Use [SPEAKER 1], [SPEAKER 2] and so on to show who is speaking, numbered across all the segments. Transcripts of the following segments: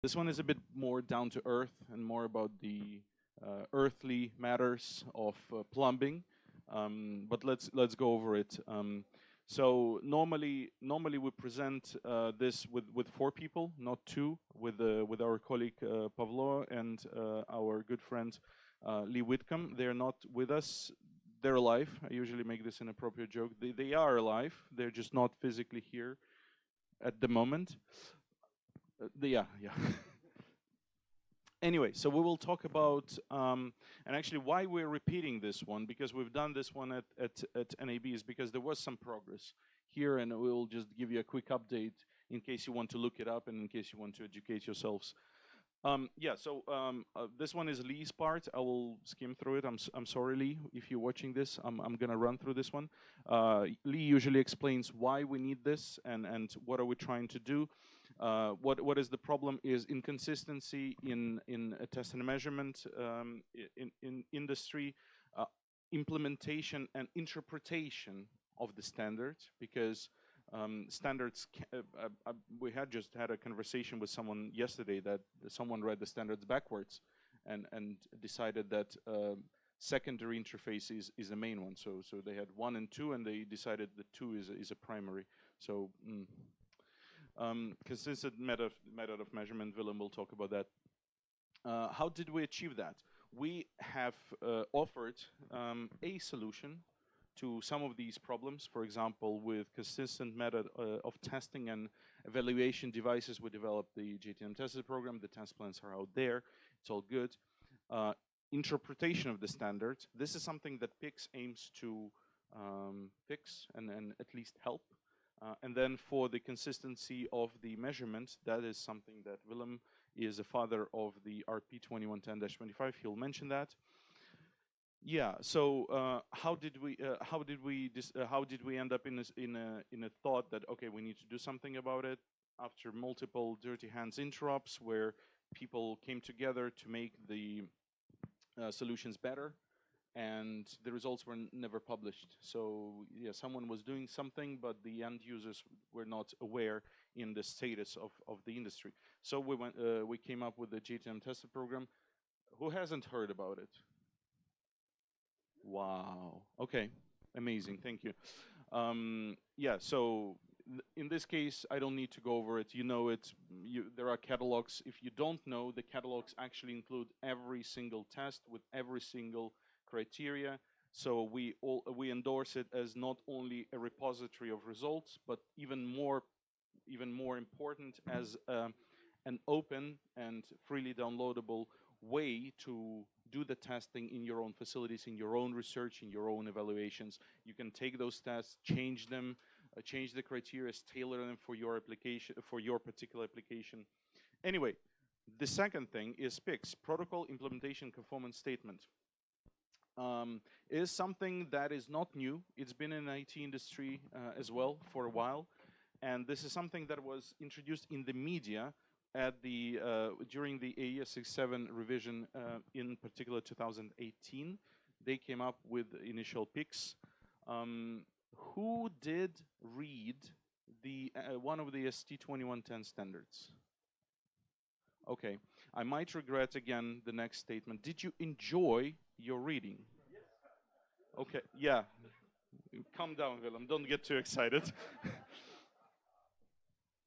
[SPEAKER 1] This one is a bit more down to earth and more about the earthly matters of plumbing. But let's go over it. So normally we present this with four people, not two, with our colleague Pavlo and our good friend Lee Whitcomb. They're not with us. They're alive. I usually make this an appropriate joke. They are alive. They're just not physically here at the moment. Yeah. Anyway, so we will talk about, and actually why we're repeating this one, because we've done this one at NAB, is because there was some progress here, and we'll just give you a quick update in case you want to look it up and in case you want to educate yourselves. This one is Lee's part. I will skim through it. I'm sorry, Lee, if you're watching this. I'm gonna run through this one. Lee usually explains why we need this and what are we trying to do. What is the problem is inconsistency in test and measurement in industry, implementation and interpretation of the standards, because standards, we had just had a conversation with someone yesterday that someone read the standards backwards and decided that secondary interface is the main one. So they had 1 and 2 and they decided that 2 is a primary. So consistent method of measurement, Willem will talk about that. How did we achieve that? We have offered a solution to some of these problems. For example, with consistent method of testing and evaluation devices, we developed the JTM tested program. The test plans are out there. It's all good. Interpretation of the standards. This is something that PIX aims to fix and at least help. And then for the consistency of the measurement, that is something that Willem is a father of the RP 2110-25. He'll mention that. Yeah. So how did we end up in a thought that, okay, we need to do something about it after multiple dirty hands interrupts where people came together to make the solutions better, and the results were never published. So yeah, someone was doing something, but the end users were not aware in the status of the industry. So we came up with the JTM tested program. Who hasn't heard about it? Wow. Okay. Amazing. Thank you. Yeah. So in this case, I don't need to go over it. You know it. There are catalogs. If you don't know, the catalogs actually include every single test with every single criteria. So we endorse it as not only a repository of results, but even more important, as an open and freely downloadable way to do the testing in your own facilities, in your own research, in your own evaluations. You can take those tests, change them, change the criteria, tailor them for your application, for your particular application. Anyway, the second thing is PICS, Protocol Implementation Conformance Statement. Is something that is not new. It's been in the IT industry as well for a while. And this is something that was introduced in the media at the during the AES 67 revision, in particular 2018. They came up with initial picks. Who did read the one of the ST 2110 standards? Okay, I might regret again the next statement. Did you enjoy your reading? Okay, yeah. Calm down, Willem. Don't get too excited.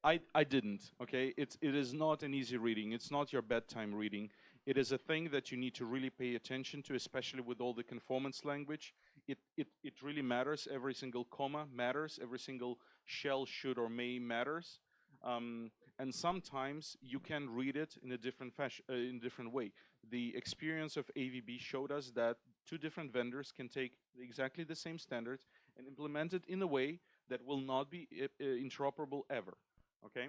[SPEAKER 1] I didn't, okay? It is not an easy reading. It's not your bedtime reading. It is a thing that you need to really pay attention to, especially with all the conformance language. It really matters. Every single comma matters. Every single shall, should, or may matters. And sometimes you can read it in a different fashion, in a different way. The experience of AVB showed us that two different vendors can take exactly the same standard and implement it in a way that will not be interoperable ever. Okay,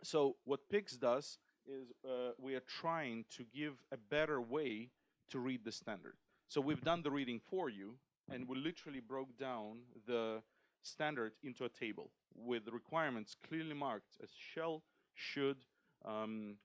[SPEAKER 1] so what PICS does is we are trying to give a better way to read the standard. So we've done the reading for you, and we literally broke down the standard into a table with the requirements clearly marked as shall, should,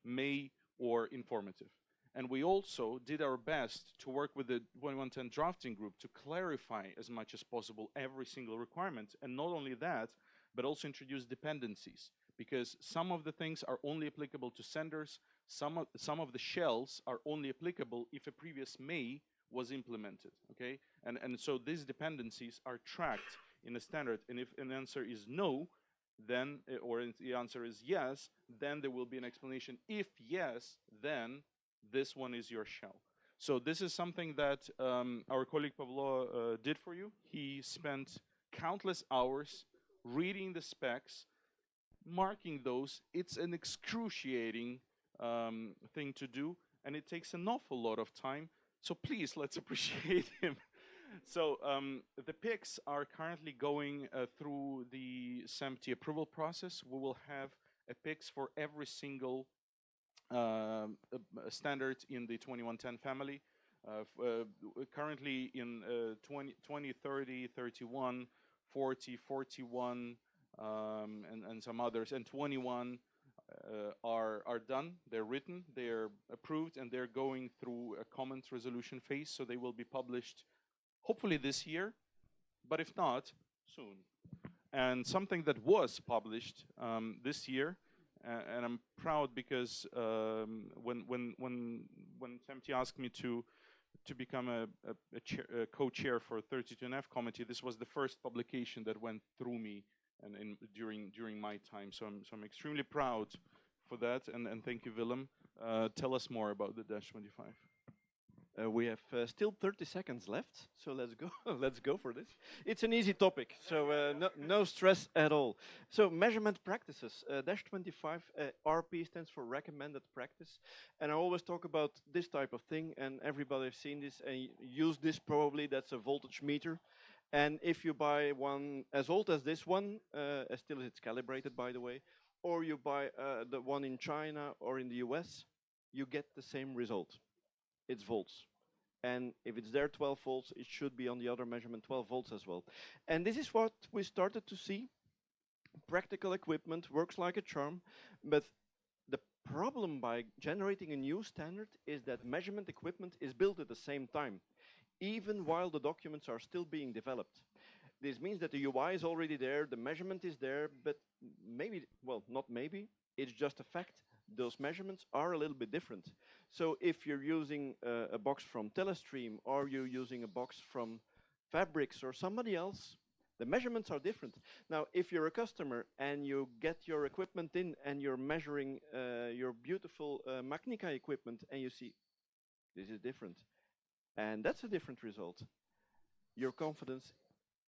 [SPEAKER 1] may, or informative. And we also did our best to work with the 2110 drafting group to clarify as much as possible every single requirement. And not only that, but also introduce dependencies. because some of the things are only applicable to senders. Some of the shells are only applicable if a previous may was implemented. Okay, and so these dependencies are tracked in a standard. And if an answer is no, then or if the answer is yes, then there will be an explanation. If yes, then this one is your shell. So this is something that our colleague Pavlo did for you. He spent countless hours reading the specs, marking those. It's an excruciating thing to do, and it takes an awful lot of time. So please, let's appreciate him. So the picks are currently going through the SMPTE approval process. We will have a picks for every single standard in the 2110 family. Currently in 20, 30, 31, 40, 41, and some others, and 21 are done. They're written, they're approved, and they're going through a comment resolution phase. So they will be published hopefully this year, but if not, soon. And something that was published this year, and I'm proud because when SMPTE asked me to become a co-chair for 32NF committee, this was the first publication that went through me and during my time. So I'm extremely proud for that, and thank you, Willem. Tell us more about the Dash 25.
[SPEAKER 2] We have still 30 seconds left, so let's go. Let's go for this. It's an easy topic, so no stress at all. So measurement practices. Dash 25 RP stands for recommended practice, and I always talk about this type of thing, and everybody has seen this and use this probably. That's a voltage meter, and if you buy one as old as this one, as still it's calibrated, by the way, or you buy the one in China or in the US, you get the same result. It's volts. And if it's there 12 volts, it should be on the other measurement 12 volts as well. And this is what we started to see. Practical equipment works like a charm, but the problem by generating a new standard is that measurement equipment is built at the same time, even while the documents are still being developed. This means that the UI is already there, the measurement is there, but maybe, well, not maybe, it's just a fact. Those measurements are a little bit different. So if you're using a box from Telestream or you're using a box from Fabrics or somebody else, the measurements are different. Now, if you're a customer and you get your equipment in and you're measuring your beautiful Magnica equipment and you see, this is different, and that's a different result, your confidence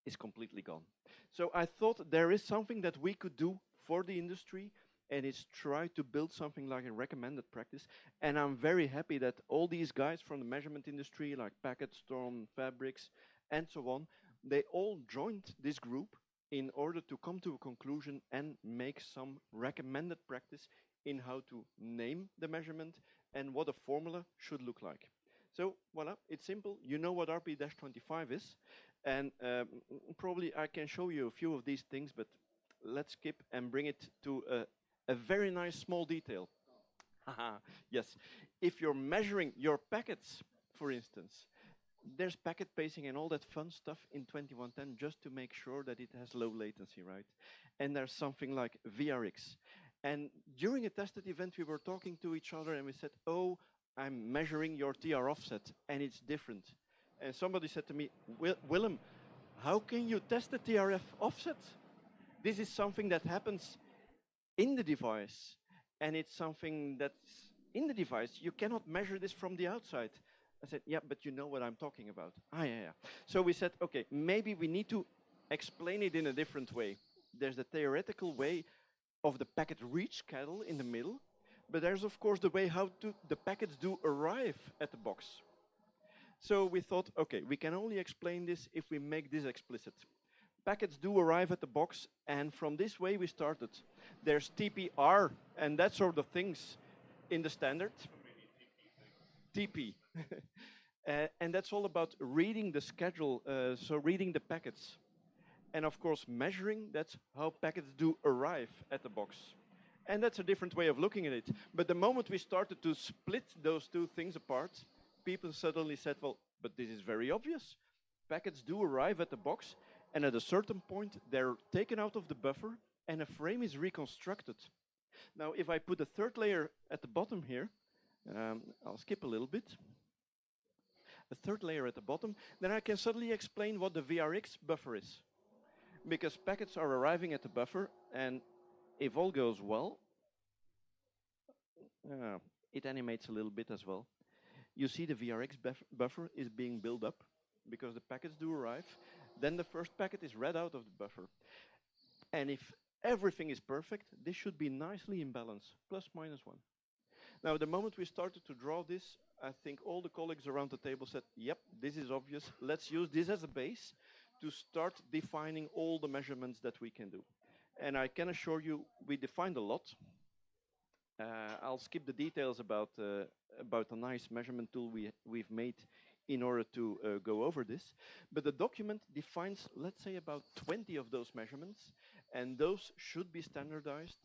[SPEAKER 2] is completely gone. So I thought there is something that we could do for the industry, and it's try to build something like a recommended practice. And I'm very happy that all these guys from the measurement industry, like Packet Storm, Fabrics, and so on, they all joined this group in order to come to a conclusion and make some recommended practice in how to name the measurement and what a formula should look like. So, voila, it's simple. You know what RP-25 is. And probably I can show you a few of these things, but let's skip and bring it to a very nice small detail. Yes, if you're measuring your packets, for instance, there's packet pacing and all that fun stuff in 2110 just to make sure that it has low latency, right? And there's something like VRX. And during a tested event, we were talking to each other and we said, oh, I'm measuring your TR offset and it's different. And somebody said to me, Willem, how can you test the TRF offset? This is something that happens in the device, and it's something that's in the device. You cannot measure this from the outside. I said, yeah, but you know what I'm talking about. Ah, yeah. So we said, okay, maybe we need to explain it in a different way. There's the theoretical way of the packet reach cattle in the middle, but there's of course the way how the packets do arrive at the box. So we thought, okay, we can only explain this if we make this explicit. Packets do arrive at the box, and from this way we started. There's TPR and that sort of things in the standard. TP. And that's all about reading the schedule, so reading the packets. And of course, measuring, that's how packets do arrive at the box. And that's a different way of looking at it. But the moment we started to split those two things apart, people suddenly said, well, but this is very obvious. Packets do arrive at the box, and at a certain point, they're taken out of the buffer, and a frame is reconstructed. Now, if I put a third layer at the bottom here, I'll skip a little bit, a third layer at the bottom, then I can suddenly explain what the VRX buffer is. Because packets are arriving at the buffer, and if all goes well, it animates a little bit as well. You see the VRX buffer is being built up because the packets do arrive. Then the first packet is read out of the buffer. And if everything is perfect, this should be nicely in balance, plus minus 1. Now, the moment we started to draw this, I think all the colleagues around the table said, yep, this is obvious. Let's use this as a base to start defining all the measurements that we can do. And I can assure you, we defined a lot. I'll skip the details about a nice measurement tool we've made in order to go over this. But the document defines, let's say, about 20 of those measurements, and those should be standardized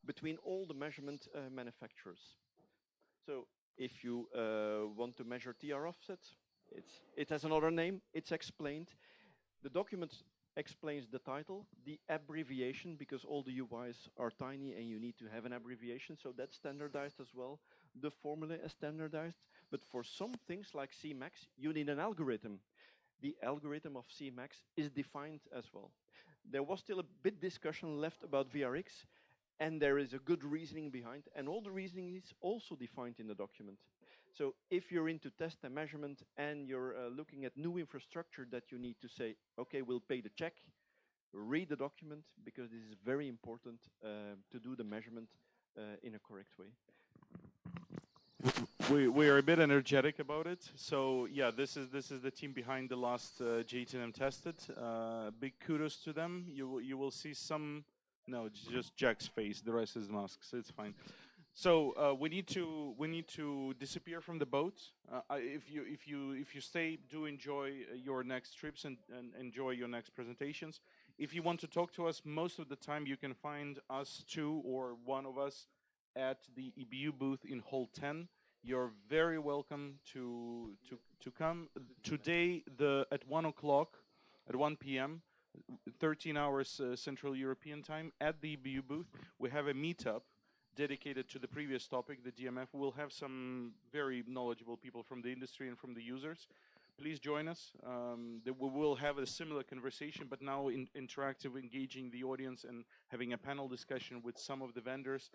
[SPEAKER 2] between all the measurement manufacturers. So if you want to measure TR offset, it has another name, it's explained. The document explains the title, the abbreviation, because all the UIs are tiny and you need to have an abbreviation, so that's standardized as well. The formula is standardized, but for some things like Cmax, you need an algorithm. The algorithm of Cmax is defined as well. There was still a bit discussion left about VRX, and there is a good reasoning behind, and all the reasoning is also defined in the document. So if you're into test and measurement and you're looking at new infrastructure that you need to say, okay, we'll pay the check, read the document, because this is very important to do the measurement in a correct way.
[SPEAKER 1] We are a bit energetic about it. So yeah, this is the team behind the last JTNM tested. Big kudos to them. You will see some. No, just Jack's face. The rest is masks. So it's fine. So we need to disappear from the boat. If you stay, do enjoy your next trips and enjoy your next presentations. If you want to talk to us, most of the time you can find us two or one of us at the EBU booth in Hall 10. You're very welcome to come today. At 1 o'clock, at 1 p.m. 13 hours Central European time at the EBU booth, we have a meetup dedicated to the previous topic, the DMF. We'll have some very knowledgeable people from the industry and from the users. Please join us. We will have a similar conversation, but now interactive, engaging the audience and having a panel discussion with some of the vendors,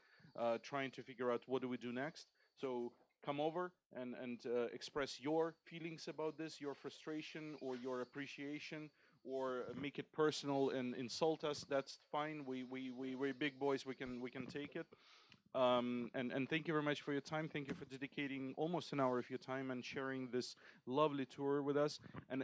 [SPEAKER 1] trying to figure out what do we do next. So come over and express your feelings about this, your frustration or your appreciation, or make it personal and insult us. That's fine. We're big boys. We can take it. And thank you very much for your time. Thank you for dedicating almost an hour of your time and sharing this lovely tour with us. And